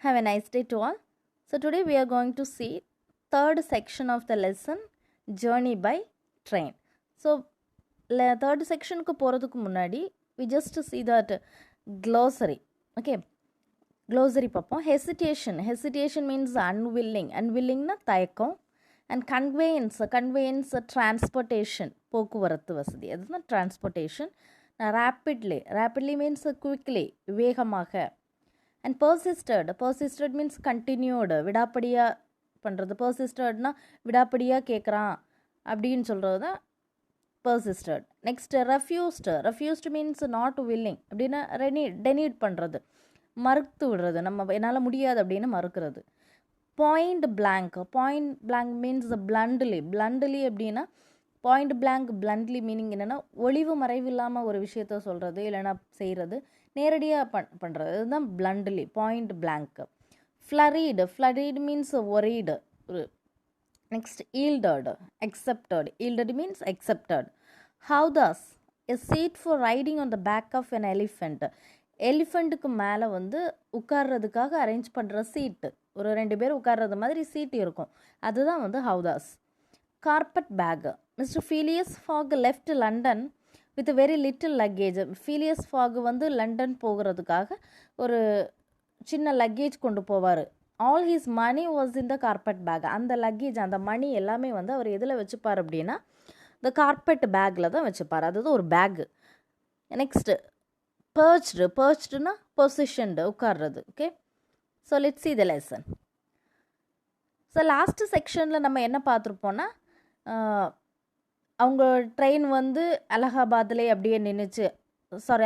Have a nice day to all. So today we are going to see third section of the lesson, journey by train. So third section ku போறதுக்கு முன்னாடி we just see that glossary. Okay, glossary பார்ப்போம். Hesitation means unwilling na தயக்கம். And conveyance transportation, போக்குவரத்து வசதி, அதுதான் transportation. rapidly means quickly, வேகமாக. And persisted means continued, விடாப்படியா பண்ணுறது. persistedனா விடாப்படியா கேட்குறான் அப்படின்னு சொல்கிறது தான் persisted. Next refused means not willing, அப்படின்னா denied பண்ணுறது, மறுத்து விடுறது, நம்ம என்னால் முடியாது அப்படின்னு மறுக்கிறது. point blank means bluntly அப்படின்னா bluntly meaning என்னென்னா ஒளிவு மறைவு இல்லாமல் ஒரு விஷயத்த சொல்கிறது இல்லைன்னா செய்கிறது, நேரடியாக பண்ணுறது, அதுதான் bluntly, point blank. flurried means worried. Next yielded means accepted. howdas, a seat for riding on the back of an elephant. எலிஃபண்ட்டுக்கு மேலே வந்து உட்கார்றதுக்காக அரேஞ்ச் பண்ணுற சீட்டு, ஒரு 2 பேர் உட்கார்றது மாதிரி சீட்டு இருக்கும், அதுதான் வந்து howdahs. Carpet bag. Mister Phileas Fogg left London with very little luggage. Phileas Fogg வந்து லண்டன் போகிறதுக்காக ஒரு சின்ன லக்கேஜ் கொண்டு போவார். All his money was in the carpet bag. அந்த லக்கேஜ், அந்த மணி எல்லாமே வந்து அவர் எதில் வச்சுப்பார் அப்படின்னா இந்த கார்பெட் பேக்கில் தான் வச்சுப்பார், அதாவது ஒரு பேக்கு. நெக்ஸ்ட்டு perched-னா positioned, உட்கார்றது. Okay, so let's see the lesson. So last செக்ஷனில் நம்ம என்ன பார்த்துருப்போன்னா, அவங்க ட்ரெயின் வந்து அலகாபாத்லேயே அப்படியே நின்றுச்சு.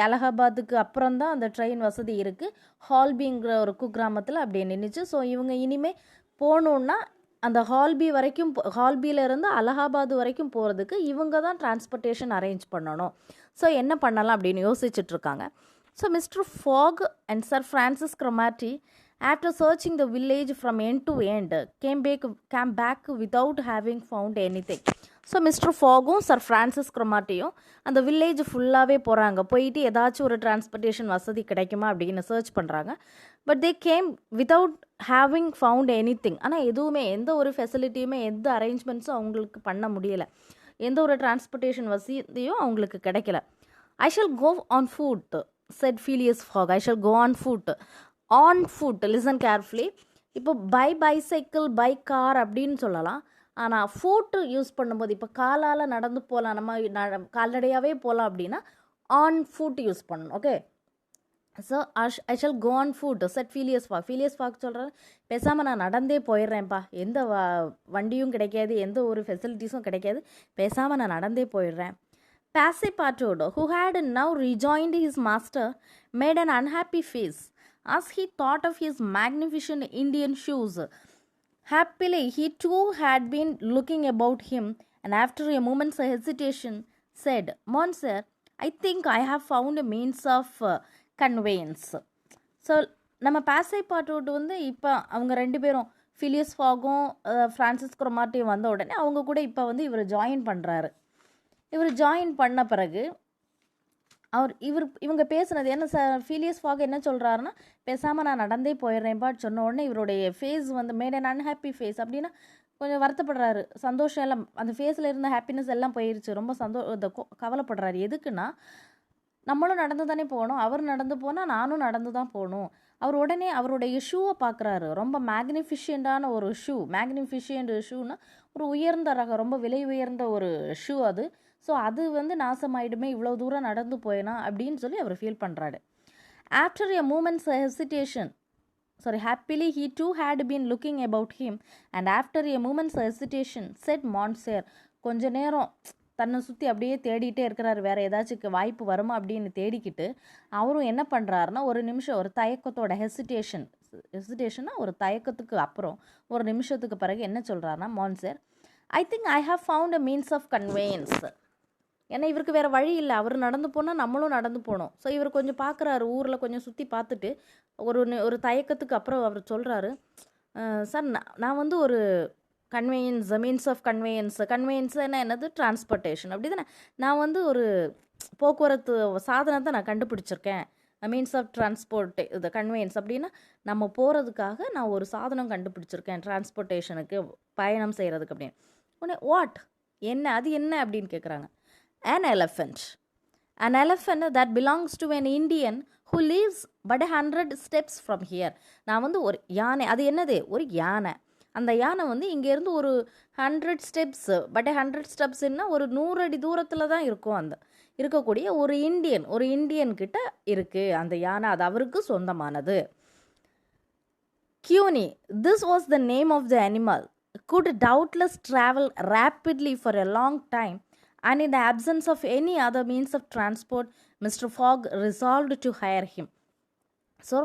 அலகாபாத்துக்கு அப்புறம் தான் அந்த ட்ரெயின் வசதி இருக்குது. ஹால்பிங்கிற ஒரு குக்கிராமத்தில் அப்படியே நின்றுச்சு. ஸோ இவங்க இனிமேல் போகணுன்னா அந்த ஹால்பியிலேருந்து அலகாபாத் வரைக்கும் போகிறதுக்கு இவங்க தான் டிரான்ஸ்போர்ட்டேஷன் அரேஞ்ச் பண்ணணும். ஸோ என்ன பண்ணலாம் அப்படின்னு யோசிச்சுட்ருக்காங்க. So mister Fogg and sir Francis Cromarty, after searching the village from end to end, came back without having found anything. So mister ஃபாகும் சர் ஃப்ரான்சிஸ் க்ரொமாட்டியும் அந்த வில்லேஜ் ஃபுல்லாகவே போகிறாங்க. போயிட்டு ஏதாச்சும் ஒரு டிரான்ஸ்போர்ட்டேஷன் வசதி கிடைக்குமா அப்படின்னு சர்ச் பண்ணுறாங்க. But they came without having found anything. ஆனால் எதுவுமே, எந்த ஒரு ஃபெசிலிட்டியுமே, எந்த அரேஞ்ச்மெண்ட்ஸும் அவங்களுக்கு பண்ண முடியலை. எந்த ஒரு டிரான்ஸ்போர்ட்டேஷன் வசதியும் அவங்களுக்கு கிடைக்கல. I shall go on foot, said Phileas Fogg. I shall go on foot. Listen carefully. இப்போ பை பைசைக்கிள், பை கார் அப்படின்னு சொல்லலாம். ஆனால் ஃபுட் யூஸ் பண்ணும்போது, இப்போ காலால் நடந்து போகலாம், நம்ம கால்நடையாகவே போகலாம் அப்படின்னா ஆன் ஃபுட் யூஸ் பண்ணணும். Okay, so I shall go on foot, said Phileas Fogg சொல்கிறேன், பேசாமல் நான் நடந்தே போயிடுறேன்ப்பா, எந்த வண்டியும் கிடைக்காது, எந்த ஒரு ஃபெசிலிட்டிஸும் கிடைக்காது, பேசாமல் நான் நடந்தே போயிடுறேன். Passepartout, who had now rejoined his master, made an unhappy face as he thought of his magnificent Indian shoes. Happily, he too had been looking about him, and after a moment's hesitation, said, Monsieur, I think I have found a means of conveyance. So நம்ம பாசைபாட்டோட்டு வந்து இப்போ அவங்க 2 பேரும், ஃபிலியஸ் ஃபாகும் Francis க்ரொமாட்டியும் வந்த உடனே அவங்க கூட இப்போ வந்து இவர் ஜாயின் பண்ணுறாரு. இவர் ஜாயின் பண்ண பிறகு இவங்க பேசுனது என்ன, ஃபீலியஸ் ஃபாக் என்ன சொல்கிறாருன்னா, பேசாமல் நான் நடந்தே போயிடுறேன்ப்பா சொன்ன உடனே இவருடைய ஃபேஸ் வந்து மேட் அன் அன்ஹாப்பி ஃபேஸ். அப்படின்னா கொஞ்சம் வருத்தப்படுறாரு, சந்தோஷம் எல்லாம், அந்த ஃபேஸில் இருந்த ஹாப்பினஸ் எல்லாம் போயிடுச்சு, ரொம்ப கவலைப்படுறாரு. எதுக்குன்னா, நம்மளும் நடந்து தானே போகணும், அவர் நடந்து போனால் நானும் நடந்து தான் போகணும். அவர் உடனே அவருடைய ஷூவை பார்க்குறாரு, ரொம்ப மேக்னிஃபிஷியண்டான ஒரு ஷூனா ஒரு உயர்ந்த ரகம், ரொம்ப விலை உயர்ந்த ஒரு ஷூ அது. ஸோ அது வந்து நாசமாயிடுமே, இவ்வளோ தூரம் நடந்து போயினா அப்படின்னு சொல்லி அவர் ஃபீல் பண்ணுறாரு. After a moments hesitation, happily he too had been looking about him, and after a moment's hesitation said, Monsieur, கொஞ்ச நேரம் தன்னை சுற்றி அப்படியே தேடிட்டே இருக்கிறாரு, வேறு ஏதாச்சும் வாய்ப்பு வருமா அப்படின்னு தேடிக்கிட்டு அவரும் என்ன பண்ணுறாருன்னா, ஒரு நிமிஷம் ஒரு தயக்கத்தோட ஹெசிடேஷன்னா ஒரு தயக்கத்துக்கு அப்புறம் ஒரு நிமிஷத்துக்கு பிறகு என்ன சொல்கிறாருன்னா, Monsieur, I think I have found a means of conveyance. ஏன்னா இவருக்கு வேறு வழி இல்லை, அவர் நடந்து போனால் நம்மளும் நடந்து போகணும். ஸோ இவர் கொஞ்சம் பார்க்குறாரு, ஊரில் கொஞ்சம் சுற்றி பார்த்துட்டு ஒரு தயக்கத்துக்கு அப்புறம் அவர் சொல்கிறாரு, சார் நான் வந்து ஒரு மீன்ஸ் ஆஃப் கன்வேயன்ஸ் என்னது, டிரான்ஸ்போர்ட்டேஷன் அப்படி தானே, நான் வந்து ஒரு போக்குவரத்து சாதனத்தை நான் கண்டுபிடிச்சிருக்கேன், மீன்ஸ் ஆஃப் டிரான்ஸ்போர்ட் இது கன்வீனியன்ஸ் அப்படின்னா நம்ம போகிறதுக்காக நான் ஒரு சாதனம் கண்டுபிடிச்சிருக்கேன் டிரான்ஸ்போர்ட்டேஷனுக்கு பயணம் செய்கிறதுக்கு அப்படின்னு. உடனே வாட் என்ன அது என்ன அப்படின்னு கேட்குறாங்க. an elephant that belongs to an Indian who lives but 100 steps from here. நான் வந்து ஒரு யானை, அது என்னது ஒரு யானை, அந்த யானை வந்து இங்கேருந்து ஒரு 100 ஸ்டெப்ஸ் பட் 100 ஸ்டெப்ஸ்ன்னா ஒரு 100 அடி தூரத்தில் தான் இருக்கும். அந்த இருக்கக்கூடிய ஒரு இந்தியன் கிட்ட இருக்குது அந்த யானை, அது அவருக்கு சொந்தமானது. Cuny, this was the name of the animal, could doubtless travel rapidly for a long time, and in the absence of any other means of transport, Mr. Fogg resolved to hire him. So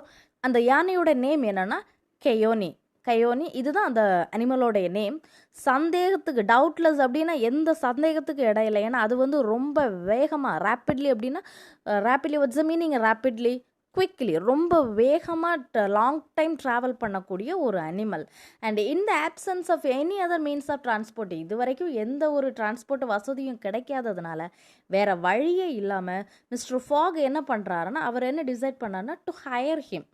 அந்த யானையோட name என்னன்னா கயோனி. இதுதான் அந்த அனிமலோடைய name. சந்தேகத்துக்கு doubtless அப்படின்னா எந்த சந்தேகத்துக்கு இடம் இல்லை, ஏன்னா அது வந்து ரொம்ப வேகமாக ரேப்பிட்லி அப்படின்னா rapidly what's the meaning rapidly quickly ரொம்ப வேகமாக லாங் டைம் ட்ராவல் பண்ணக்கூடிய ஒரு animal. And in the absence of any other means of transport, இது வரைக்கும் எந்த ஒரு டிரான்ஸ்போர்ட் வசதியும் கிடைக்காததுனால வேறு வழியே இல்லாமல் மிஸ்டர் ஃபாக் என்ன பண்ணுறாருன்னா, அவர் என்ன டிசைட் பண்ணாருன்னா டு ஹையர் ஹிம்.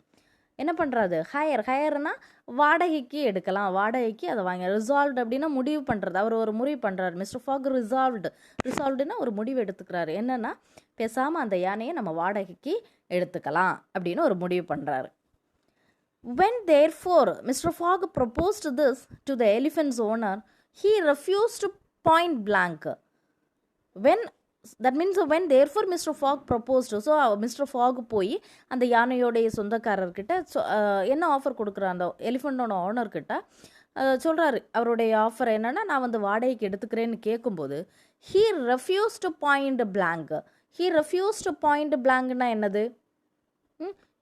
என்ன பண்ணுறாரு, ஹையர்னா வாடகைக்கு எடுக்கலாம், வாடகைக்கு அதை வாங்க. ரிசால்வ்டு அப்படின்னா முடிவு பண்ணுறது, அவர் ஒரு முடிவு பண்ணுறாரு. மிஸ்டர் ஃபாக் ரிசால்வ்டுனா ஒரு முடிவு எடுத்துக்கிறாரு. என்னென்னா பேசாமல் அந்த யானையை நம்ம வாடகைக்கு எடுத்துக்கலாம் அப்படின்னு ஒரு முடிவு பண்ணுறாரு. When therefore Mr. Fogg proposed this to the elephant's owner, he refused point blank. That means when therefore Mr. Fogg proposed, so Mr. Fogg போய் அந்த யானையோடைய சொந்தக்காரர்கிட்ட என்ன ஆஃபர் கொடுக்குறாரு, அந்த எலிஃபெண்டோட ஓனர்கிட்ட சொல்கிறாரு. அவருடைய ஆஃபர் என்னென்னா, நான் வந்து வாடகைக்கு எடுத்துக்கிறேன்னு கேட்கும்போது he refused point blank. he refused point blankனா என்னது,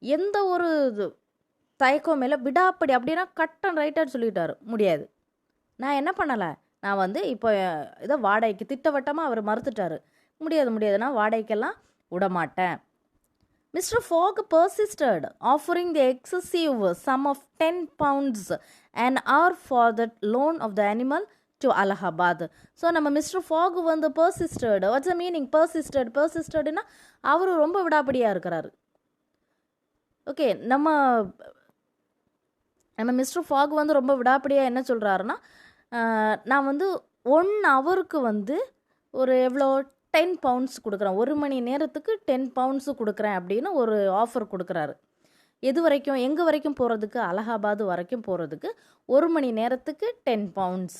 எந்த ஒரு தயக்கம் இல்லை, விடாப்படி அப்படின்னா கட் அண்ட் ரைட்டாக சொல்லிட்டாரு, முடியாது, நான் என்ன பண்ணலை, நான் வந்து இப்போ இதை வாடகைக்கு திட்டவட்டமாக அவர் மறுத்துட்டாரு, முடியாது நான் வாடகைக்கெல்லாம் விடமாட்டேன். Mr. Fogg persisted, offering the excessive sum of 10 pounds an hour for the loan of the animal to Allahabad. So நம்ம மிஸ்டர் ஃபாக் வந்து persisted, what's the meaning persistedனா அவர் ரொம்ப விடாப்படியாக இருக்கிறாரு. ஓகே, நம்ம மிஸ்டர் ஃபாக் வந்து ரொம்ப விடாப்படியாக என்ன சொல்கிறாருன்னா, நான் வந்து 1 ஹவருக்கு வந்து ஒரு எவ்வளோ 10 pounds கொடுக்குறேன், 1 மணி நேரத்துக்கு 10 pounds கொடுக்குறேன் அப்படின்னு ஒரு ஆஃபர் கொடுக்குறாரு. எது வரைக்கும், எங்கே வரைக்கும் போகிறதுக்கு, அலகாபாத் வரைக்கும் போகிறதுக்கு 1 மணி நேரத்துக்கு 10 pounds.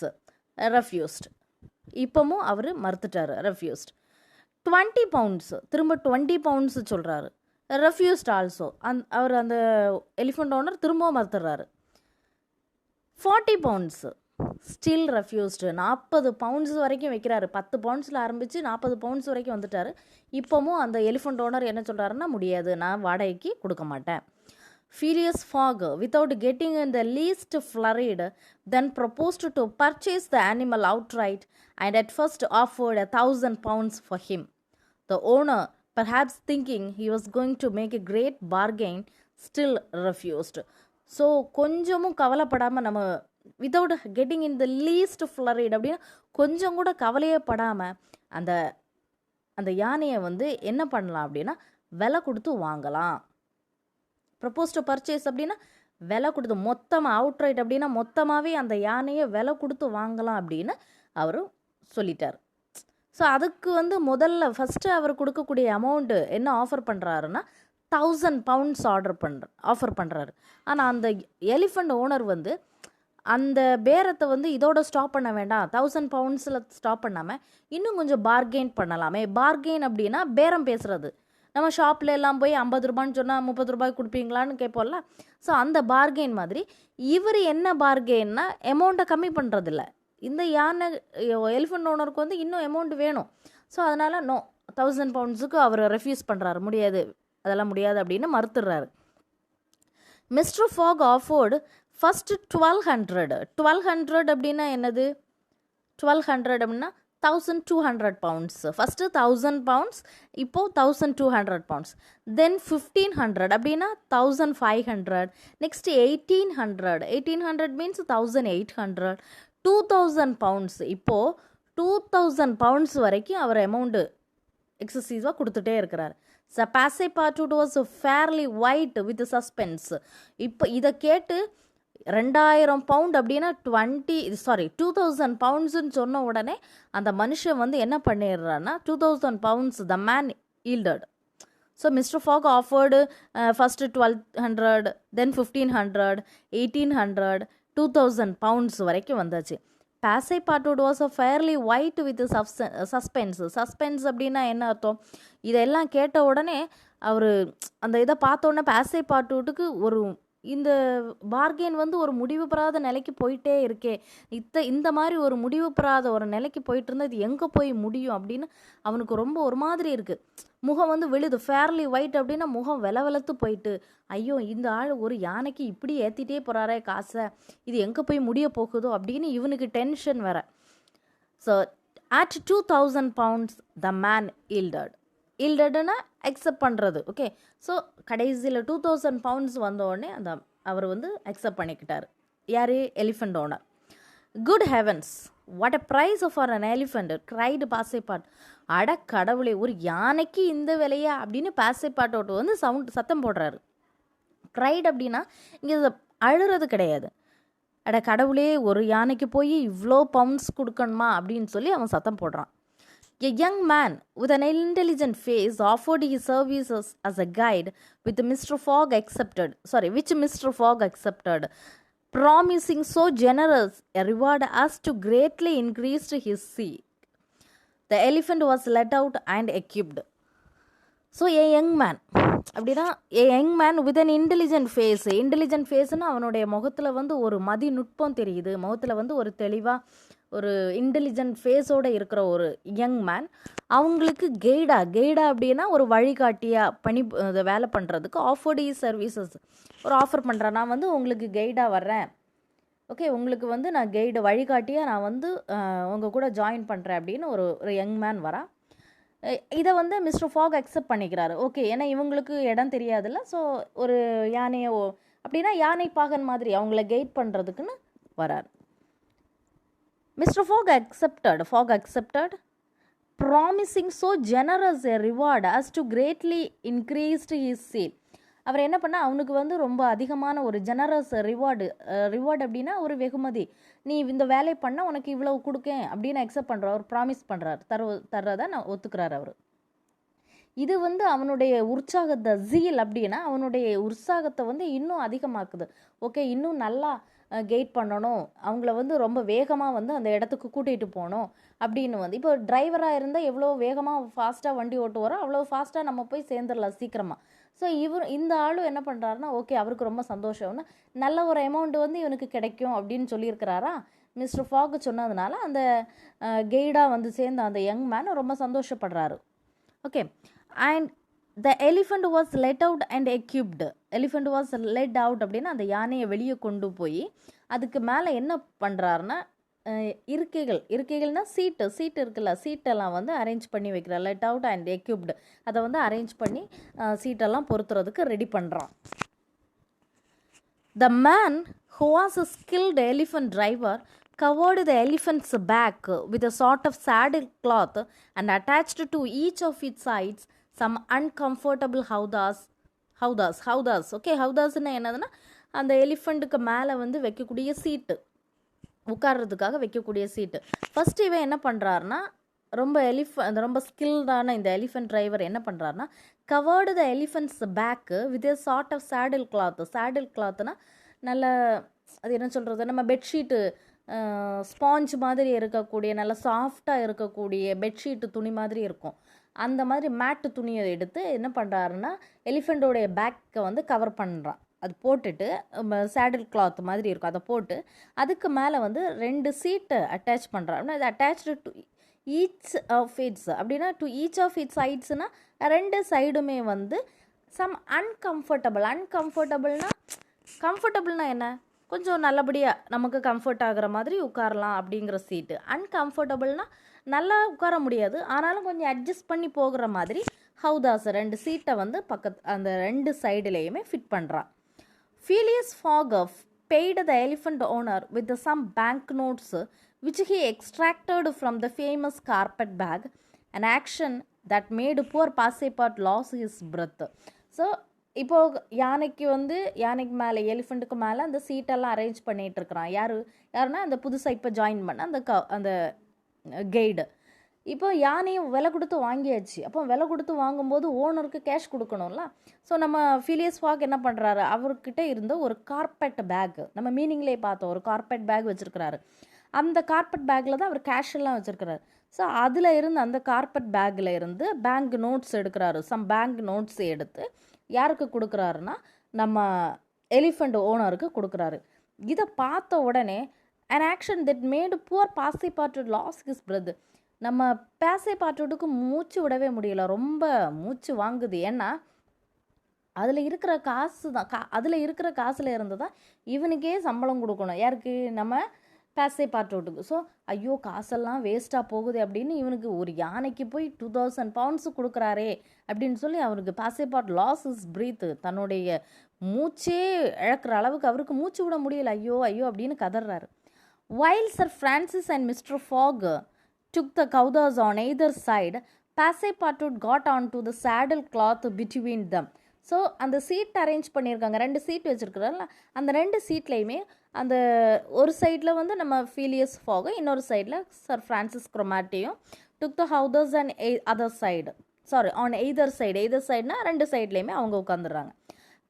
ரெஃப்யூஸ்ட், இப்போவும் அவர் மறுத்துட்டார், ரெஃப்யூஸ்ட். 20 pounds, திரும்ப 20 pounds சொல்கிறாரு, ரெஃப்யூஸ்ட் ஆல்சோ. அவர் அந்த எலிஃபண்ட் ஓனர் திரும்பவும் மறுத்துடுறாரு. 40 pounds, ஸ்டில் ரெஃப்யூஸ்டு. 40 pounds வரைக்கும் வைக்கிறாரு. 10 poundsல ஆரம்பித்து 40 pounds வரைக்கும் வந்துட்டார். இப்போவும் அந்த எலிஃபண்ட் ஓனர் என்ன சொல்கிறாருன்னா, முடியாது, நான் வாடகைக்கு கொடுக்க மாட்டேன். Furious Fogg, without getting in the least flurried, then proposed to purchase the animal outright and at first offered 1,000 pounds for him. The owner, perhaps thinking he was going to make a great bargain, still refused. So கொஞ்சமும் கவலைப்படாமல், நம்ம without getting in the least flurried அப்படின்னா கொஞ்சம் கூட கவலையே படாமல் அந்த யானையை வந்து என்ன பண்ணலாம் அப்படின்னா விலை கொடுத்து வாங்கலாம். ப்ரப்போஸ் டு பர்ச்சேஸ் அப்படின்னா விலை கொடுத்து மொத்தமாக, அவுட்ரைட் அப்படின்னா மொத்தமாகவே அந்த யானையை விலை கொடுத்து வாங்கலாம் அப்படின்னு அவர் சொல்லிட்டார். ஸோ அதுக்கு வந்து முதல்ல ஃபஸ்ட்டு அவர் கொடுக்கக்கூடிய அமௌண்ட்டு என்ன ஆஃபர் பண்ணுறாருன்னா 1000 pounds ஆஃபர் பண்ணுறாரு. ஆனால் அந்த எலிஃபண்ட் ஓனர் வந்து அந்த பேரத்தை வந்து இதோட ஸ்டாப் பண்ண வேண்டாம், 1000 poundsல ஸ்டாப் பண்ணாமல் இன்னும் கொஞ்சம் பார்கெயின் பண்ணலாமே. பார்கெயின் அப்படின்னா பேரம் பேசுகிறது. நம்ம ஷாப்பில் எல்லாம் போய் 50 ரூபான்னு சொன்னால் 30 ரூபாய்க்கு கொடுப்பீங்களான்னு கேட்போம்ல. ஸோ அந்த பார்கெயின் மாதிரி இவர் என்ன பார்கெயின்னா அமௌண்ட்டை கம்மி பண்ணுறதில்ல. இந்த யானை எலிஃபண்ட் ஓனருக்கு வந்து இன்னும் அமௌண்ட் வேணும். ஸோ அதனால் 1000 poundsக்கு அவர் ரெஃப்யூஸ் பண்ணுறாரு, முடியாது, அதெல்லாம் முடியாது அப்படின்னு மறுத்துடுறாரு. மிஸ்டர் ஃபாக் ஆஃபோர்டு ஃபஸ்ட்டு 1200 அப்படின்னா என்னது, 1200 அப்படின்னா 1200 pounds. ஃபஸ்ட்டு 1000 pounds, இப்போது 1200 pounds. தென் 1500 அப்படின்னா 1500. Next 1800 means 1800. 2000 pounds, இப்போது 2000 pounds வரைக்கும் அவர் அமௌண்ட்டு எக்ஸசைஸாக கொடுத்துட்டே இருக்கிறார். The Passepartout was fairly white with suspense. இப்போ இதை கேட்டு 2000 பவுண்ட் அப்படின்னா 2000 பவுண்ட்ஸ்ன்னு சொன்ன உடனே அந்த மனுஷன் வந்து என்ன பண்ணிடுறான்னா 2000 pounds the man yielded. So mister Fogg offered first 1200, then 1500, 1800, 2000 pounds வரைக்கும் வந்தாச்சு. Passepartout was a fairly white with suspense. Suspense அப்படின்னா என்ன அர்த்தம்? இதெல்லாம் கேட்ட உடனே அவர் அந்த இதை பார்த்த உடனே Passepartoutக்கு ஒரு இந்த பார்கெயின் வந்து ஒரு முடிவு பெறாத நிலைக்கு போயிட்டே இருக்கே, இந்த மாதிரி ஒரு முடிவு பெறாத ஒரு நிலைக்கு போயிட்டு இருந்தால் இது எங்கே போய் முடியும் அப்படின்னு அவனுக்கு ரொம்ப ஒரு மாதிரி இருக்குது. முகம் வந்து விழுது. ஃபேர்லி ஒயிட் அப்படின்னா முகம் வெளத்து போயிட்டு, ஐயோ இந்த ஆள் ஒரு யானைக்கு இப்படி ஏற்றிட்டே போகிறாரே காசை, இது எங்கே போய் முடிய போகுதோ அப்படின்னு இவனுக்கு டென்ஷன் வேற. So at 2000 pounds the man ஈல்டட்னா அக்செப்ட் பண்ணுறது. ஓகே, ஸோ கடைசியில் 2000 pounds வந்த உடனே அந்த அவர் வந்து அக்செப்ட் பண்ணிக்கிட்டார். யார்? Elephant owner. Good heavens, what a price for an elephant cried Passepartout. அட கடவுளே, ஒரு யானைக்கு இந்த விலையா அப்படின்னு பாசைப்பாட்டோட்டு வந்து சத்தம் போடுறாரு. க்ரைட் அப்படின்னா இங்கே அழுறது கிடையாது. அட கடவுளே, ஒரு யானைக்கு போய் இவ்வளோ பவுண்ட்ஸ் கொடுக்கணுமா அப்படின்னு சொல்லி அவன் சத்தம் போடுறான். A young man with an intelligent face offered his services as a guide, which Mr. Fogg accepted, promising so generous a reward as to greatly increase his seat. The elephant was let out and equipped. So a young man அப்படின்னா a young man with an intelligent face. Intelligent ஃபேஸ்னால் அவனுடைய முகத்தில் வந்து ஒரு மதிநுட்பம் தெரியுது, முகத்தில் வந்து ஒரு தெளிவாக ஒரு இன்டெலிஜென்ட் ஃபேஸோடு இருக்கிற ஒரு யங் மேன். அவங்களுக்கு கெய்டா அப்படின்னா ஒரு வழிகாட்டியாக வேலை பண்ணுறதுக்கு ஆஃபர்டு சர்வீசஸ் ஒரு ஆஃபர் பண்ணுறேன். நான் வந்து உங்களுக்கு கைடாக வர்றேன், ஓகே, உங்களுக்கு வந்து நான் கைடு வழிகாட்டியாக நான் வந்து உங்கள் கூட ஜாயின் பண்ணுறேன் அப்படின்னு ஒரு யங் மேன் வரான். இதை வந்து மிஸ்டர் ஃபாக் அக்செப்ட் பண்ணிக்கிறாரு. ஓகே, ஏன்னா இவங்களுக்கு இடம் தெரியாதுல்ல. ஸோ ஒரு யானையோ அப்படின்னா யானை பாகன் மாதிரி அவங்கள கைட் பண்ணுறதுக்குன்னு வரார். Mister Fogg accepted, promising so generous a reward as to greatly increased his seal. அவர் என்ன பண்ணால் அவனுக்கு வந்து ரொம்ப அதிகமான ஒரு ஜெனரஸ் ரிவார்டு அப்படின்னா ஒரு வெகுமதி, நீ இந்த வேலையை பண்ணால் உனக்கு இவ்வளவு கொடுக்கேன் அப்படின்னு அக்செப்ட் பண்ணுறார். அவர் ப்ராமிஸ் பண்ணுறார், தர்றதை நான் ஒத்துக்கிறார் அவர். இது வந்து அவனுடைய உற்சாகத்தை ஜீல் அப்படின்னா அவனுடைய உற்சாகத்தை வந்து இன்னும் அதிகமாக்குது. ஓகே, இன்னும் நல்லா கைட் பண்ணணும், அவங்கள வந்து ரொம்ப வேகமாக வந்து அந்த இடத்துக்கு கூட்டிகிட்டு போகணும் அப்படின்னு வந்து. இப்போ டிரைவராக இருந்தால் எவ்வளோ வேகமாக ஃபாஸ்ட்டாக வண்டி ஓட்டுவாரோ அவ்வளோ ஃபாஸ்ட்டாக நம்ம போய் சேர்ந்துடலாம் சீக்கிரமாக. ஸோ இந்த ஆளும் என்ன பண்ணுறாருன்னா, ஓகே அவருக்கு ரொம்ப சந்தோஷம்னா நல்ல ஒரு அமௌண்ட் வந்து இவனுக்கு கிடைக்கும் அப்படின்னு சொல்லியிருக்கிறாரா மிஸ்டர் ஃபாக் சொன்னதுனால அந்த கைடாக வந்து சேர்ந்த அந்த யங் மேன் ரொம்ப சந்தோஷப்படுறாரு. Okay, and the elephant was led out and equipped. Elephant was led out அப்படின்னா அந்த யானையை வெளியே கொண்டு போய் அதுக்கு மேலே என்ன பண்ணுறாருன்னா இருக்கைகள்னால் சீட்டு இருக்குல்ல, சீட்டெல்லாம் வந்து அரேஞ்ச் பண்ணி வைக்கிறார். லெட் அவுட் அண்ட் எக்யூப்டு அதை வந்து அரேஞ்ச் பண்ணி சீட்டெல்லாம் பொறுத்துறதுக்கு ரெடி பண்ணுறான். The man who was a skilled elephant driver covered the elephant's back with a sort of saddle cloth and attached to each of its sides some uncomfortable howdahs. Okay, ஹவுதாஸ்னா என்னதுன்னா அந்த எலிஃபண்ட்டுக்கு மேலே வந்து வைக்கக்கூடிய சீட்டு, உட்கார்றதுக்காக வைக்கக்கூடிய சீட்டு. First இவன் என்ன பண்ணுறாருனா ரொம்ப ஸ்கில்டான இந்த எலிஃபண்ட் டிரைவர் என்ன பண்ணுறாருனா covered the elephant's back with a sort of saddle கிளாத்னா நல்ல அது என்ன சொல்கிறது, நம்ம பெட்ஷீட்டு ஸ்பாஞ்ச் மாதிரி இருக்கக்கூடிய நல்ல சாஃப்டாக இருக்கக்கூடிய பெட்ஷீட்டு துணி மாதிரி இருக்கும், அந்த மாதிரி மேட்டு துணியை எடுத்து என்ன பண்ணுறாருன்னா எலிஃபெண்ட்டோடைய பேக்கை வந்து கவர் பண்ணுறான். அது போட்டுட்டு சேடில் கிளாத் மாதிரி இருக்கும், அதை போட்டு அதுக்கு மேலே வந்து 2 சீட்டை அட்டாச் பண்ணுறான். அது attach to each of its அப்படின்னா டு ஈச் ஆஃப் இட்ஸ் சைட்ஸ்னால் 2 சைடுமே வந்து சம் கம்ஃபர்டபுள்னா என்ன, கொஞ்சம் நல்லபடியாக நமக்கு கம்ஃபர்ட் ஆகிற மாதிரி உட்காரலாம் அப்படிங்கிற சீட்டு. அன்கம்ஃபர்டபுள்னால் நல்லா உட்கார முடியாது, ஆனாலும் கொஞ்சம் அட்ஜஸ்ட் பண்ணி போகிற மாதிரி ஹவுதாஸ் 2 சீட்டை வந்து அந்த 2 சைடுலேயுமே ஃபிட் பண்ணுறான். Phileas Fogg paid the elephant owner with some banknotes which he extracted from the famous carpet bag, an action that made poor Passepartout lose his breath. So இப்போது யானைக்கு மேலே எலிஃபெண்ட்டுக்கு மேலே அந்த சீட்டெல்லாம் அரேஞ்ச் பண்ணிகிட்டு இருக்கிறான். யாருன்னா அந்த புதுசாக இப்போ ஜாயின் பண்ண அந்த கைடு. இப்போ யானையும் விலை கொடுத்து வாங்கியாச்சு. அப்போ விலை கொடுத்து வாங்கும்போது ஓனருக்கு கேஷ் கொடுக்கணும்ல. ஸோ நம்ம ஃபிலியஸ் ஃபாக் என்ன பண்ணுறாரு, அவர்கிட்ட இருந்த ஒரு கார்பெட் பேக், நம்ம மீனிங்லேயே பார்த்தோம், ஒரு கார்பெட் பேக் வச்சுருக்கிறாரு. அந்த கார்பெட் பேக்கில் தான் அவர் கேஷ் எல்லாம் வச்சுருக்கிறாரு. ஸோ அதில் இருந்து அந்த கார்பெட் பேக்கில் இருந்து பேங்க் நோட்ஸ் எடுக்கிறாரு. பேங்க் நோட்ஸ் எடுத்து யாருக்கு கொடுக்குறாருன்னா நம்ம எலிஃபண்ட் ஓனருக்கு கொடுக்குறாரு. இதை பார்த்த உடனே an action that made poor Passepartout lost his breath. நம்ம Passepartoutக்கு மூச்சு விடவே முடியல, ரொம்ப மூச்சு வாங்குது. ஏன்னா அதில் இருக்கிற காசு தான், அதில் இருக்கிற காசில் இருந்து தான் இவனுக்கே சம்பளம் கொடுக்கணும். யாருக்கு, நம்ம Passepartoutக்கு. ஸோ ஐயோ காசெல்லாம் வேஸ்ட்டாக போகுது அப்படின்னு இவனுக்கு ஒரு யானைக்கு போய் 2000 pounds கொடுக்குறாரே அப்படின்னு சொல்லி அவருக்கு Passepartout lost his breath, தன்னுடைய மூச்சே இழக்கிற அளவுக்கு அவருக்கு மூச்சு விட முடியல. ஐயோ ஐயோ அப்படின்னு கதறாரு. While Sir Francis and Mr. Fogg took the couthers on either side, Passepartout got onto the saddle cloth between them. So அந்த சீட் அரேஞ்ச் பண்ணியிருக்காங்க, 2 சீட் வச்சுருக்குறாங்கல்ல, அந்த 2 சீட்லேயுமே அந்த ஒரு சைடில் வந்து நம்ம ஃபிலியஸ் ஃபாக், இன்னொரு சைடில் சர் ஃப்ரான்சிஸ் க்ரோமாட்டியும் took the howdahs and other side, sorry on either சைடுனா 2 சைட்லேயுமே அவங்க உட்காந்துடுறாங்க.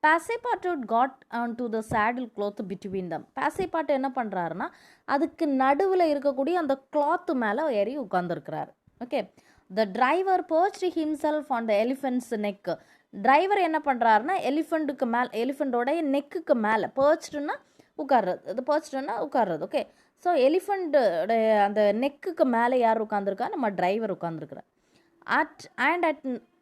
Passepartout got onto the saddle cloth between them. Passepartout என்ன பண்ணுறாருன்னா அதுக்கு நடுவில் இருக்கக்கூடிய அந்த கிளாத்து மேலே ஏறி உட்காந்துருக்கிறாரு. Okay, the driver perched himself on the elephant's neck. Driver என்ன பண்ணுறாருன்னா எலிஃபெண்ட்டோடைய நெக்குக்கு மேலே, பர்ச்டுன்னா உட்கார்றது. ஓகே, ஸோ எலிஃபெண்ட்டோடைய அந்த நெக்குக்கு மேலே யார் உட்காந்துருக்கா, நம்ம driver உட்காந்துருக்குறார். at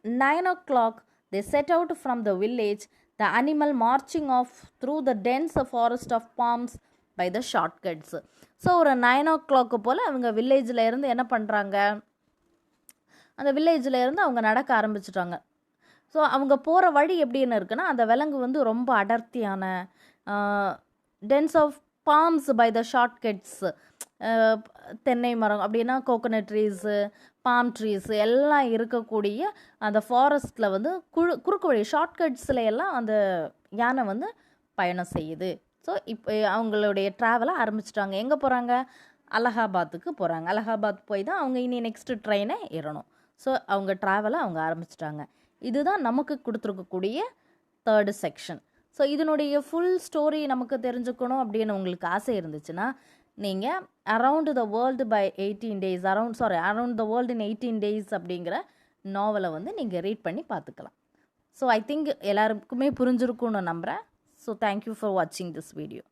9 o'clock they set out from the village, the animal marching off through the dense forest of palms by the shortcuts. So ஒரு 9 o'clock போல் அவங்க வில்லேஜில் இருந்து என்ன பண்ணுறாங்க, அந்த வில்லேஜில் இருந்து அவங்க நடக்க ஆரம்பிச்சிட்டாங்க. ஸோ அவங்க போகிற வழி எப்படின்னு இருக்குன்னா, அந்த விலங்கு வந்து ரொம்ப அடர்த்தியான dense of palms by the shortcuts, தென்னை மரம் அப்படின்னா கோகோனட் ட்ரீஸு, பாம் ட்ரீஸு எல்லாம் இருக்கக்கூடிய அந்த ஃபாரஸ்ட்டில் வந்து குறுக்கு வழி ஷார்ட்கட்ஸில் எல்லாம் அந்த யானை வந்து பயணம் செய்யுது. ஸோ இப்போ அவங்களுடைய ட்ராவலை ஆரம்பிச்சிட்டாங்க. எங்கே போகிறாங்க, அலகாபாத்துக்கு போகிறாங்க. அலகாபாத் போய் தான் அவங்க இனி நெக்ஸ்ட்டு ட்ரெயினை ஏறணும். ஸோ அவங்க ட்ராவலை அவங்க ஆரம்பிச்சிட்டாங்க. இதுதான் நமக்கு கொடுத்துருக்கக்கூடிய 3rd செக்ஷன். ஸோ இதனுடைய ஃபுல் ஸ்டோரி நமக்கு தெரிஞ்சுக்கணும் அப்படின்னு உங்களுக்கு ஆசை இருந்துச்சுன்னா நீங்கள் around the world by 18 days, around the world in 18 days அப்படிங்கிற நாவலை வந்து நீங்கள் ரீட் பண்ணி பார்த்துக்கலாம். ஸோ ஐ திங்க் எல்லாருக்குமே புரிஞ்சிருக்கும்னு நம்புகிறேன். ஸோ தேங்க்யூ ஃபார் வாட்சிங் திஸ் வீடியோ.